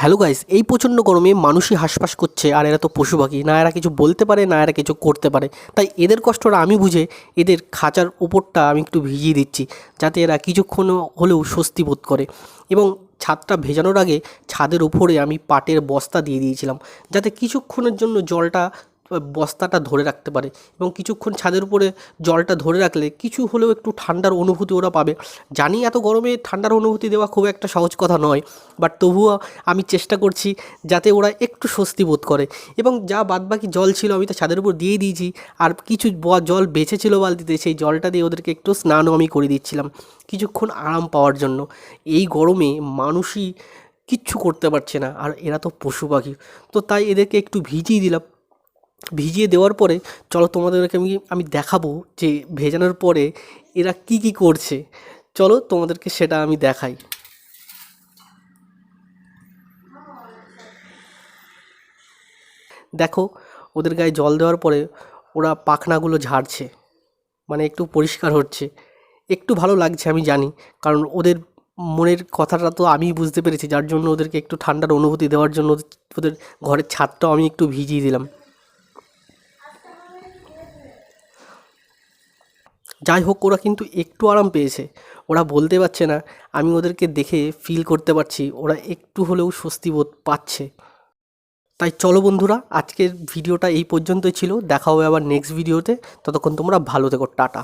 Hello guys, এই প্রচণ্ড গরমে মানুষই হাঁসফাঁস করছে, আর এরা তো পশু পাখি না, এরা কিছু বলতে পারে না, এরা কিছু করতে পারে। তাই এদের কষ্টটা আমি বুঝে এদের খাঁচার ওপরটা আমি একটু ভিজিয়ে দিচ্ছি, যাতে এরা কিছুক্ষণ হলেও স্বস্তি বোধ করে। এবং ছাদটা ভেজানোর আগে ছাদের উপরে আমি পাটের বস্তা দিয়ে দিয়েছিলাম, যাতে কিছুক্ষণের জন্য জলটা বস্তাটা ধরে রাখতে পারে। এবং কিছুক্ষণ ছাদের উপরে জলটা ধরে রাখলে কিছু হলেও একটু ঠান্ডার অনুভূতি ওরা পাবে। জানি এত গরমে ঠান্ডার অনুভূতি দেওয়া খুব একটা সহজ কথা নয়, বাট তবুও আমি চেষ্টা করছি যাতে ওরা একটু স্বস্তি বোধ করে। এবং যা বাদবাকি জল ছিল আমি তো ছাদের উপর দিয়ে দিয়েছি, আর কিছু জল বেঁচে ছিল বালতিতে, সেই জলটা দিয়ে ওদেরকে একটু স্নানও আমি করে দিচ্ছিলাম কিছুক্ষণ আরাম পাওয়ার জন্য। এই গরমে মানুষই কিচ্ছু করতে পারছে না, আর এরা তো পশু পাখি, তো তাই এদেরকে একটু ভিজিয়ে দিলাম। ভিজিয়ে দেওয়ার পরে চলো তোমাদেরকে আমি আমি দেখাবো যে ভেজানোর পরে এরা কি কি করছে। চলো তোমাদেরকে সেটা আমি দেখাই। দেখো, ওদের গায়ে জল দেওয়ার পরে ওরা পাখনাগুলো ঝাড়ছে, মানে একটু পরিষ্কার হচ্ছে। একটু ভালো লাগছে আমি জানি, কারণ ওদের মনের কথাটা তো আমিই বুঝতে পেরেছি, যার জন্য ওদেরকে একটু ঠান্ডার অনুভূতি দেওয়ার জন্য ওদের ঘরের ছাদটাও আমি একটু ভিজিয়ে দিলাম। যাই হোক, ওরা কিন্তু একটু আরাম পেয়েছে। ওরা বলতে পারছে না, আমি ওদেরকে দেখে ফিল করতে পারছি ওরা একটু হলেও স্বস্তি বোধ পাচ্ছে। তাই চলো বন্ধুরা, আজকের ভিডিওটা এই পর্যন্তই ছিল। দেখা হবে আবার নেক্সট ভিডিওতে। ততক্ষণ তোমরা ভালো থেকো, টাটা।